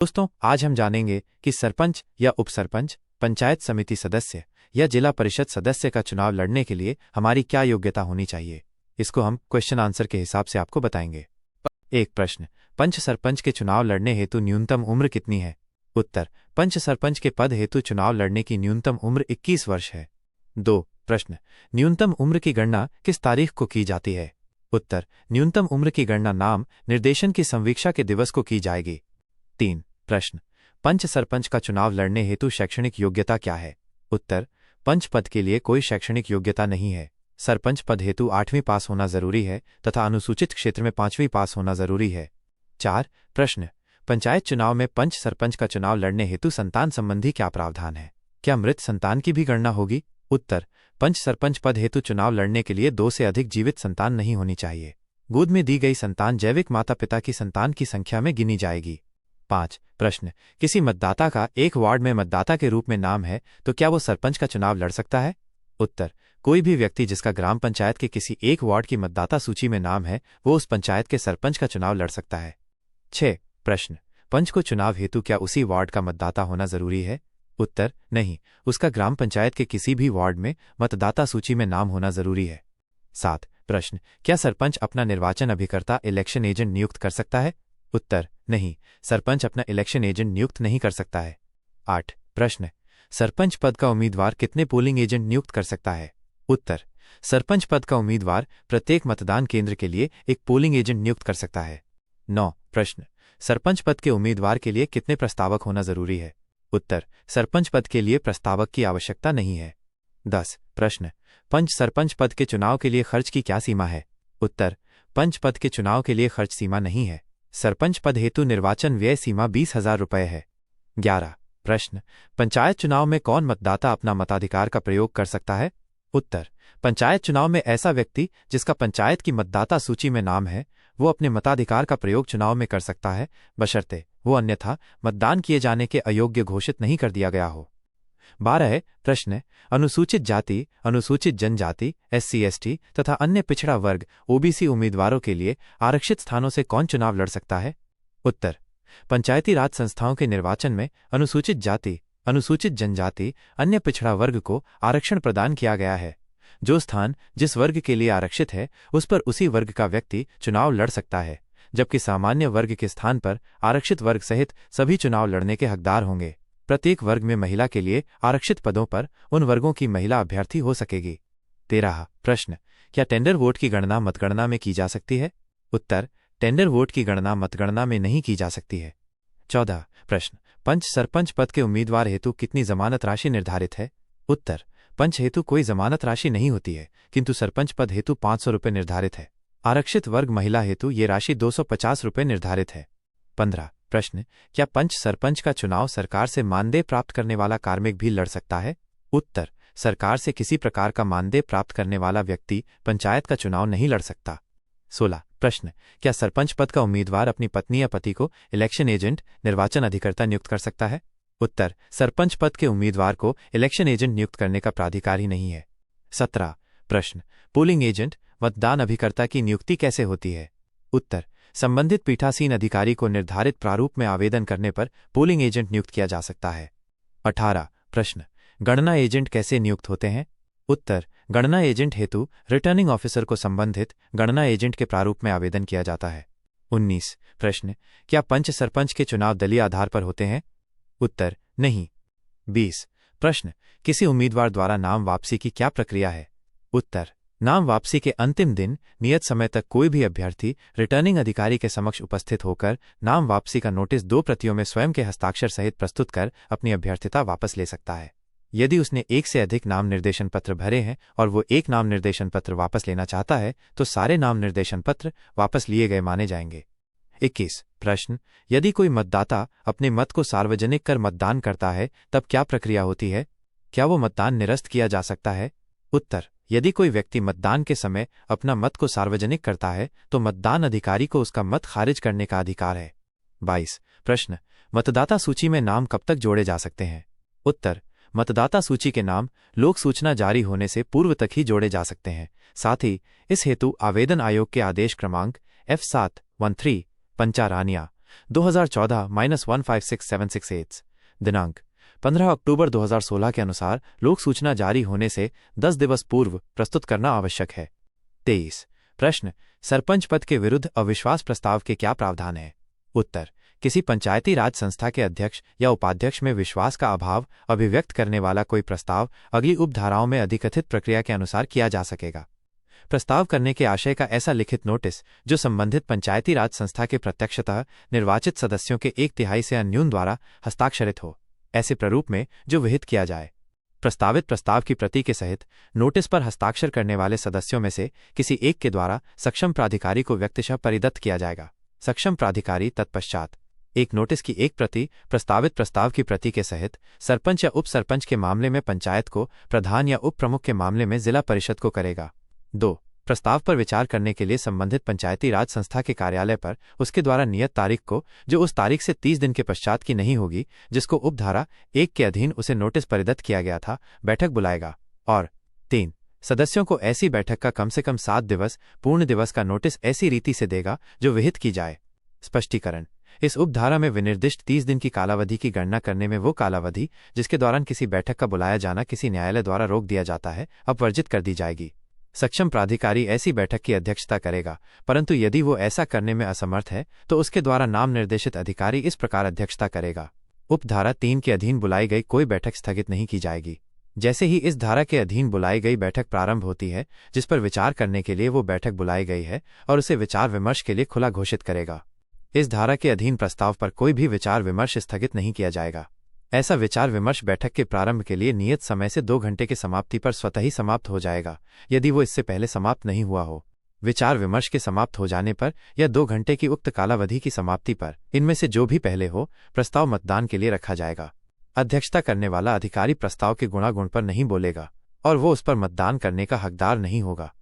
दोस्तों, आज हम जानेंगे कि सरपंच या उपसरपंच, पंचायत समिति सदस्य या जिला परिषद सदस्य का चुनाव लड़ने के लिए हमारी क्या योग्यता होनी चाहिए। इसको हम क्वेश्चन आंसर के हिसाब से आपको बताएंगे। एक प्रश्न, पंच सरपंच के चुनाव लड़ने हेतु न्यूनतम उम्र कितनी है? उत्तर, पंच सरपंच के पद हेतु चुनाव लड़ने की न्यूनतम उम्र 21 वर्ष है। 2 प्रश्न, न्यूनतम उम्र की गणना किस तारीख को की जाती है? उत्तर, न्यूनतम उम्र की गणना नाम निर्देशन की संवीक्षा के दिवस को की जाएगी। 3 प्रश्न, पंच सरपंच का चुनाव लड़ने हेतु शैक्षणिक योग्यता क्या है? उत्तर, पंच पद के लिए कोई शैक्षणिक योग्यता नहीं है। सरपंच पद हेतु 8वीं पास होना जरूरी है तथा अनुसूचित क्षेत्र में 5वीं पास होना जरूरी है। 4 प्रश्न, पंचायत चुनाव में पंच सरपंच का चुनाव लड़ने हेतु संतान संबंधी क्या प्रावधान है? क्या मृत संतान की भी गणना होगी? उत्तर, पंच सरपंच पद हेतु चुनाव लड़ने के लिए 2 से अधिक जीवित संतान नहीं होनी चाहिए। गोद में दी गई संतान जैविक माता पिता की संतान की संख्या में गिनी जाएगी। 5 प्रश्न, किसी मतदाता का एक वार्ड में मतदाता के रूप में नाम है तो क्या वो सरपंच का चुनाव लड़ सकता है? उत्तर, कोई भी व्यक्ति जिसका ग्राम पंचायत के किसी एक वार्ड की मतदाता सूची में नाम है वो उस पंचायत के सरपंच का चुनाव लड़ सकता है। 6 प्रश्न, पंच को चुनाव हेतु क्या उसी वार्ड का मतदाता होना जरूरी है? उत्तर, नहीं, उसका ग्राम पंचायत के किसी भी वार्ड में मतदाता सूची में नाम होना जरूरी है। 7 प्रश्न, क्या सरपंच अपना निर्वाचन अभिकर्ता इलेक्शन एजेंट नियुक्त कर सकता है? उत्तर, नहीं, सरपंच अपना इलेक्शन एजेंट नियुक्त नहीं कर सकता है। 8 प्रश्न, सरपंच पद का उम्मीदवार कितने पोलिंग एजेंट नियुक्त कर सकता है? उत्तर, सरपंच पद का उम्मीदवार प्रत्येक मतदान केंद्र के लिए एक पोलिंग एजेंट नियुक्त कर सकता है। 9 प्रश्न, सरपंच पद के उम्मीदवार के लिए कितने प्रस्तावक होना जरूरी है? उत्तर, सरपंच पद के लिए प्रस्तावक की आवश्यकता नहीं है। 10 प्रश्न, पंच सरपंच पद के चुनाव के लिए खर्च की क्या सीमा है? उत्तर, पंच पद के चुनाव के लिए खर्च सीमा नहीं है। सरपंच पद हेतु निर्वाचन व्यय सीमा 20,000 रुपये है। 11 प्रश्न, पंचायत चुनाव में कौन मतदाता अपना मताधिकार का प्रयोग कर सकता है? उत्तर, पंचायत चुनाव में ऐसा व्यक्ति जिसका पंचायत की मतदाता सूची में नाम है वो अपने मताधिकार का प्रयोग चुनाव में कर सकता है, बशर्ते वो अन्यथा मतदान किए जाने के अयोग्य घोषित नहीं कर दिया गया हो। 12 प्रश्न, अनुसूचित जाति, अनुसूचित जनजाति, SC/ST तथा अन्य पिछड़ा वर्ग OBC उम्मीदवारों के लिए आरक्षित स्थानों से कौन चुनाव लड़ सकता है? उत्तर, पंचायती राज संस्थाओं के निर्वाचन में अनुसूचित जाति, अनुसूचित जनजाति, अन्य पिछड़ा वर्ग को आरक्षण प्रदान किया गया है। जो स्थान जिस वर्ग के लिए आरक्षित है उस पर उसी वर्ग का व्यक्ति चुनाव लड़ सकता है, जबकि सामान्य वर्ग के स्थान पर आरक्षित वर्ग सहित सभी चुनाव लड़ने के हकदार होंगे। प्रत्येक वर्ग में महिला के लिए आरक्षित पदों पर उन वर्गों की महिला अभ्यर्थी हो सकेगी। 13 प्रश्न, क्या टेंडर वोट की गणना मतगणना में की जा सकती है? उत्तर, टेंडर वोट की गणना मतगणना में नहीं की जा सकती है। 14 प्रश्न, पंच सरपंच पद के उम्मीदवार हेतु कितनी जमानत राशि निर्धारित है? उत्तर, पंच हेतु कोई जमानत राशि नहीं होती है, किंतु सरपंच पद हेतु 500 रुपये निर्धारित है। आरक्षित वर्ग महिला हेतु ये राशि 250 रुपये निर्धारित है। 15 प्रश्न, क्या पंच सरपंच का चुनाव सरकार से मानदेय प्राप्त करने वाला कार्मिक भी लड़ सकता है? उत्तर, सरकार से किसी प्रकार का मानदेय प्राप्त करने वाला व्यक्ति पंचायत का चुनाव नहीं लड़ सकता। 16 प्रश्न, क्या सरपंच पद का उम्मीदवार अपनी पत्नी या पति को इलेक्शन एजेंट, निर्वाचन अधिकर्ता नियुक्त कर सकता है? उत्तर, सरपंच पद के उम्मीदवार को इलेक्शन एजेंट नियुक्त करने का प्राधिकार ही नहीं है। 17 प्रश्न, पोलिंग एजेंट, मतदान अभिकर्ता की नियुक्ति कैसे होती है? उत्तर, संबंधित पीठासीन अधिकारी को निर्धारित प्रारूप में आवेदन करने पर पोलिंग एजेंट नियुक्त किया जा सकता है। 18 प्रश्न, गणना एजेंट कैसे नियुक्त होते हैं? उत्तर, गणना एजेंट हेतु रिटर्निंग ऑफिसर को संबंधित गणना एजेंट के प्रारूप में आवेदन किया जाता है। 19 प्रश्न, क्या पंच सरपंच के चुनाव दलीय आधार पर होते हैं? उत्तर, नहीं। 20 प्रश्न, किसी उम्मीदवार द्वारा नाम वापसी की क्या प्रक्रिया है? उत्तर, नाम वापसी के अंतिम दिन नियत समय तक कोई भी अभ्यर्थी रिटर्निंग अधिकारी के समक्ष उपस्थित होकर नाम वापसी का नोटिस 2 प्रतियों में स्वयं के हस्ताक्षर सहित प्रस्तुत कर अपनी अभ्यर्थिता वापस ले सकता है। यदि उसने 1 से अधिक नाम निर्देशन पत्र भरे हैं और वो एक नाम निर्देशन पत्र वापस लेना चाहता है तो सारे नाम निर्देशन पत्र वापस लिए गए माने जाएंगे। 21 प्रश्न, यदि कोई मतदाता अपने मत को सार्वजनिक कर मतदान करता है तब क्या प्रक्रिया होती है? क्या वो मतदान निरस्त किया जा सकता है? उत्तर, यदि कोई व्यक्ति मतदान के समय अपना मत को सार्वजनिक करता है तो मतदान अधिकारी को उसका मत खारिज करने का अधिकार है। 22 प्रश्न, मतदाता सूची में नाम कब तक जोड़े जा सकते हैं? उत्तर, मतदाता सूची के नाम लोक सूचना जारी होने से पूर्व तक ही जोड़े जा सकते हैं। साथ ही इस हेतु आवेदन आयोग के आदेश क्रमांक F713 पंचारानिया 2014-156768 दिनांक 15 अक्टूबर 2016 के अनुसार लोक सूचना जारी होने से 10 दिवस पूर्व प्रस्तुत करना आवश्यक है। 23 प्रश्न, सरपंच पद के विरुद्ध अविश्वास प्रस्ताव के क्या प्रावधान है? उत्तर, किसी पंचायती राज संस्था के अध्यक्ष या उपाध्यक्ष में विश्वास का अभाव अभिव्यक्त करने वाला कोई प्रस्ताव अगली उपधाराओं में अधिकथित प्रक्रिया के अनुसार किया जा सकेगा। प्रस्ताव करने के आशय का ऐसा लिखित नोटिस जो संबंधित पंचायती राज संस्था के प्रत्यक्षतः निर्वाचित सदस्यों के 1/3 से अन्यून द्वारा हस्ताक्षरित हो, ऐसे प्रारूप में जो विहित किया जाए। प्रस्तावित प्रस्ताव की प्रति के सहित नोटिस पर हस्ताक्षर करने वाले सदस्यों में से किसी एक के द्वारा सक्षम प्राधिकारी को व्यक्तिशः परिदत्त किया जाएगा। सक्षम प्राधिकारी तत्पश्चात एक नोटिस की एक प्रति प्रस्तावित प्रस्ताव की प्रति के सहित सरपंच या उप सरपंच के मामले में पंचायत को, प्रधान या उप प्रमुख के मामले में जिला परिषद को करेगा। 2. प्रस्ताव पर विचार करने के लिए संबंधित पंचायती राज संस्था के कार्यालय पर उसके द्वारा नियत तारीख को, जो उस तारीख से 30 दिन के पश्चात की नहीं होगी जिसको उपधारा 1 के अधीन उसे नोटिस परिदत्त किया गया था, बैठक बुलाएगा। और 3. सदस्यों को ऐसी बैठक का कम से कम 7 दिवस पूर्ण दिवस का नोटिस ऐसी रीति से देगा जो विहित की जाए। स्पष्टीकरण, इस उपधारा में विनिर्दिष्ट 30 दिन की कालावधि की गणना करने में वो कालावधि जिसके दौरान किसी बैठक का बुलाया जाना किसी न्यायालय द्वारा रोक दिया जाता है, अब वर्जित कर दी जाएगी। सक्षम प्राधिकारी ऐसी बैठक की अध्यक्षता करेगा, परंतु यदि वो ऐसा करने में असमर्थ है तो उसके द्वारा नाम निर्देशित अधिकारी इस प्रकार अध्यक्षता करेगा। उपधारा 3 के अधीन बुलाई गई कोई बैठक स्थगित नहीं की जाएगी। जैसे ही इस धारा के अधीन बुलाई गई बैठक प्रारंभ होती है जिस पर विचार करने के लिए वो बैठक बुलाई गई है और उसे विचार विमर्श के लिए खुला घोषित करेगा। इस धारा के अधीन प्रस्ताव पर कोई भी विचार विमर्श स्थगित नहीं किया जाएगा। ऐसा विचार विमर्श बैठक के प्रारंभ के लिए नियत समय से 2 घंटे की समाप्ति पर स्वतः ही समाप्त हो जाएगा, यदि वो इससे पहले समाप्त नहीं हुआ हो। विचार विमर्श के समाप्त हो जाने पर या 2 घंटे की उक्त कालावधि की समाप्ति पर इनमें से जो भी पहले हो, प्रस्ताव मतदान के लिए रखा जाएगा। अध्यक्षता करने वाला अधिकारी प्रस्ताव के गुणागुण पर नहीं बोलेगा और वो उस पर मतदान करने का हकदार नहीं होगा।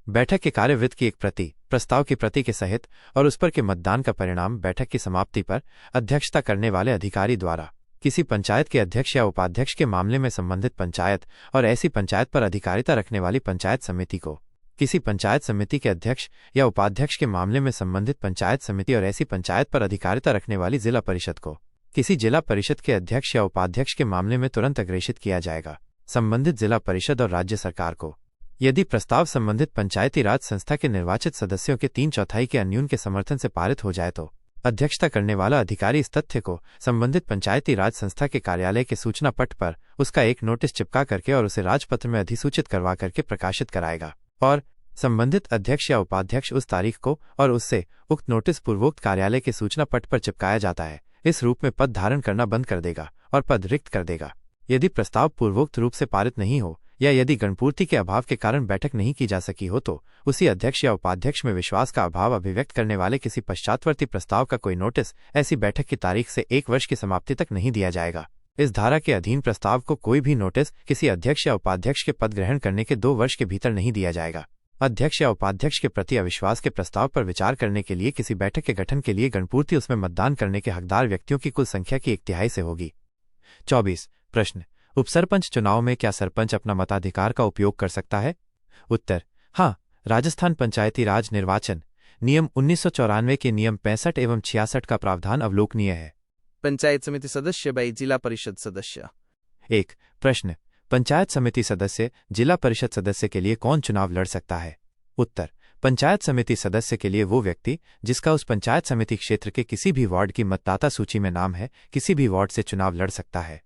बैठक के कार्यवृत्त की एक प्रति प्रस्ताव की प्रति के सहित और उस पर के मतदान का परिणाम बैठक की समाप्ति पर अध्यक्षता करने वाले अधिकारी द्वारा किसी पंचायत के अध्यक्ष या उपाध्यक्ष के मामले में संबंधित पंचायत और ऐसी पंचायत पर अधिकारिता रखने वाली पंचायत समिति को, किसी पंचायत समिति के अध्यक्ष या उपाध्यक्ष के मामले में संबंधित पंचायत समिति और ऐसी पंचायत पर अधिकारिता रखने वाली जिला परिषद को, किसी जिला परिषद के अध्यक्ष या उपाध्यक्ष के मामले में तुरंत अग्रेषित किया जाएगा। संबंधित जिला परिषद और राज्य सरकार को, यदि प्रस्ताव संबंधित पंचायती राज संस्था के निर्वाचित सदस्यों के 3/4 के अन्यून के समर्थन से पारित हो जाए तो अध्यक्षता करने वाला अधिकारी इस तथ्य को संबंधित पंचायती राज संस्था के कार्यालय के सूचना पट पर उसका एक नोटिस चिपका करके और उसे राजपत्र में अधिसूचित करवा करके प्रकाशित कराएगा और संबंधित अध्यक्ष या उपाध्यक्ष उस तारीख को और उससे उक्त नोटिस पूर्वोक्त कार्यालय के सूचना पट पर चिपकाया जाता है, इस रूप में पद धारण करना बंद कर देगा और पद रिक्त कर देगा। यदि प्रस्ताव पूर्वोक्त रूप से पारित नहीं हो या यदि गणपूर्ति के अभाव के कारण बैठक नहीं की जा सकी हो तो उसी अध्यक्ष या उपाध्यक्ष में विश्वास का अभाव अभिव्यक्त करने वाले किसी पश्चातवर्ती प्रस्ताव का कोई नोटिस ऐसी बैठक की तारीख से 1 वर्ष की समाप्ति तक नहीं दिया जाएगा। इस धारा के अधीन प्रस्ताव को कोई भी नोटिस किसी अध्यक्ष या उपाध्यक्ष के पद ग्रहण करने के 2 वर्ष के भीतर नहीं दिया जाएगा। अध्यक्ष या उपाध्यक्ष के प्रति अविश्वास के प्रस्ताव पर विचार करने के लिए किसी बैठक के गठन के लिए गणपूर्ति उसमें मतदान करने के हकदार व्यक्तियों की कुल संख्या की 1/3 से होगी। 24 प्रश्न, उपसरपंच चुनाव में क्या सरपंच अपना मताधिकार का उपयोग कर सकता है? उत्तर, हाँ। राजस्थान पंचायती राज निर्वाचन नियम 1994 के नियम 65 एवं 66 का प्रावधान अवलोकनीय है। पंचायत समिति सदस्य बाई जिला परिषद सदस्य। 1 प्रश्न, पंचायत समिति सदस्य जिला परिषद सदस्य के लिए कौन चुनाव लड़ सकता है? उत्तर, पंचायत समिति सदस्य के लिए वो व्यक्ति जिसका उस पंचायत समिति क्षेत्र के किसी भी वार्ड की मतदाता सूची में नाम है किसी भी वार्ड से चुनाव लड़ सकता है।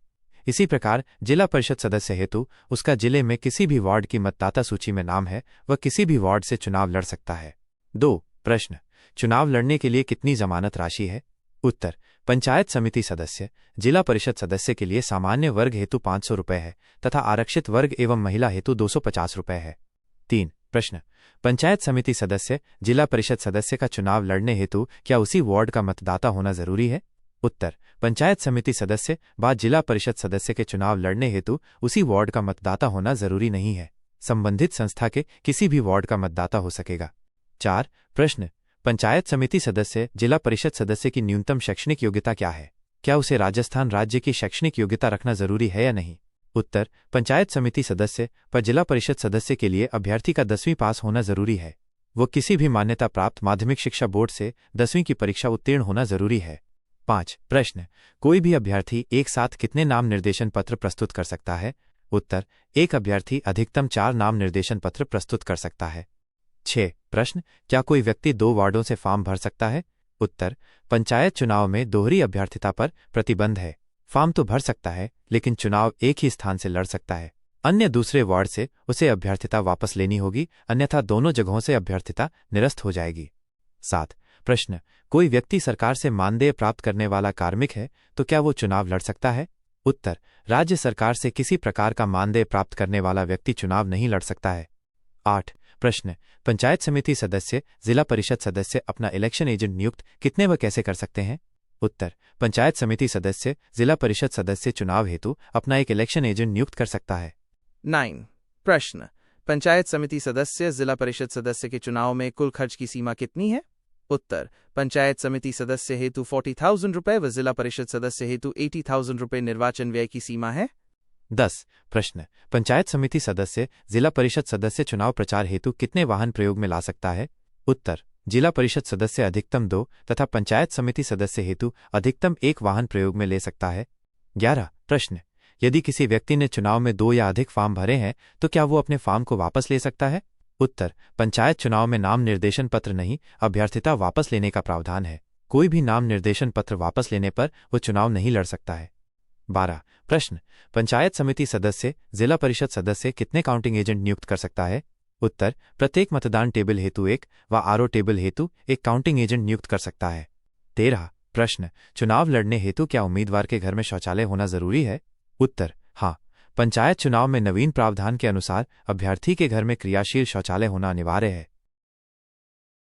इसी प्रकार जिला परिषद सदस्य हेतु उसका जिले में किसी भी वार्ड की मतदाता सूची में नाम है वह किसी भी वार्ड से चुनाव लड़ सकता है। 2 प्रश्न, चुनाव लड़ने के लिए कितनी जमानत राशि है? उत्तर, पंचायत समिति सदस्य जिला परिषद सदस्य के लिए सामान्य वर्ग हेतु 500 रुपये है तथा आरक्षित वर्ग एवं महिला हेतु 250 रुपये है। 3 प्रश्न, पंचायत समिति सदस्य जिला परिषद सदस्य का चुनाव लड़ने हेतु क्या उसी वार्ड का मतदाता होना जरूरी है? उत्तर, पंचायत समिति सदस्य बाद जिला परिषद सदस्य के चुनाव लड़ने हेतु उसी वार्ड का मतदाता होना जरूरी नहीं है, संबंधित संस्था के किसी भी वार्ड का मतदाता हो सकेगा। 4 प्रश्न, पंचायत समिति सदस्य जिला परिषद सदस्य की न्यूनतम शैक्षणिक योग्यता क्या है? क्या उसे राजस्थान राज्य की शैक्षणिक योग्यता रखना जरूरी है या नहीं? उत्तर, पंचायत समिति सदस्य पर जिला परिषद सदस्य के लिए अभ्यर्थी का 10वीं पास होना जरूरी है। वो किसी भी मान्यता प्राप्त माध्यमिक शिक्षा बोर्ड से 10वीं की परीक्षा उत्तीर्ण होना जरूरी है। 5 प्रश्न, कोई भी अभ्यर्थी एक साथ कितने नाम निर्देशन पत्र प्रस्तुत कर सकता है? उत्तर, एक अभ्यर्थी अधिकतम 4 नाम निर्देशन पत्र प्रस्तुत कर सकता है। 6 प्रश्न, क्या कोई व्यक्ति 2 वार्डों से फॉर्म भर सकता है? उत्तर, पंचायत चुनाव में दोहरी अभ्यर्थिता पर प्रतिबंध है। फॉर्म तो भर सकता है, लेकिन चुनाव एक ही स्थान से लड़ सकता है। अन्य दूसरे वार्ड से उसे अभ्यर्थिता वापस लेनी होगी, अन्यथा दोनों जगहों से अभ्यर्थिता निरस्त हो जाएगी। 7 प्रश्न, कोई व्यक्ति सरकार से मानदेय प्राप्त करने वाला कार्मिक है तो क्या वो चुनाव लड़ सकता है? उत्तर, राज्य सरकार से किसी प्रकार का मानदेय प्राप्त करने वाला व्यक्ति चुनाव नहीं लड़ सकता है। 8 प्रश्न, पंचायत समिति सदस्य, जिला परिषद सदस्य अपना इलेक्शन एजेंट नियुक्त कितने व कैसे कर सकते हैं? उत्तर, पंचायत समिति सदस्य, जिला परिषद सदस्य चुनाव हेतु अपना एक इलेक्शन एजेंट नियुक्त कर सकता है। 9 प्रश्न, पंचायत समिति सदस्य, जिला परिषद सदस्य के चुनाव में कुल खर्च की सीमा कितनी है? उत्तर, पंचायत समिति सदस्य हेतु 40,000 रुपये व जिला परिषद सदस्य हेतु 80,000 रुपये निर्वाचन व्यय की सीमा है। 10 प्रश्न, पंचायत समिति सदस्य, जिला परिषद सदस्य चुनाव प्रचार हेतु कितने वाहन प्रयोग में ला सकता है? उत्तर, जिला परिषद सदस्य अधिकतम 2 तथा पंचायत समिति सदस्य हेतु अधिकतम 1 वाहन प्रयोग में ले सकता है। 11 प्रश्न, यदि किसी व्यक्ति ने चुनाव में 2 या अधिक फॉर्म भरे हैं तो क्या वो अपने फॉर्म को वापस ले सकता है? उत्तर, पंचायत चुनाव में नाम निर्देशन पत्र नहीं, अभ्यर्थिता वापस लेने का प्रावधान है। कोई भी नाम निर्देशन पत्र वापस लेने पर वो चुनाव नहीं लड़ सकता है। 12 प्रश्न, पंचायत समिति सदस्य, जिला परिषद सदस्य कितने काउंटिंग एजेंट नियुक्त कर सकता है? उत्तर, प्रत्येक मतदान टेबल हेतु 1 व आरओ टेबल हेतु 1 काउंटिंग एजेंट नियुक्त कर सकता है। 13 प्रश्न, चुनाव लड़ने हेतु क्या उम्मीदवार के घर में शौचालय होना जरूरी है? उत्तर, हाँ, पंचायत चुनाव में नवीन प्रावधान के अनुसार अभ्यर्थी के घर में क्रियाशील शौचालय होना अनिवार्य है।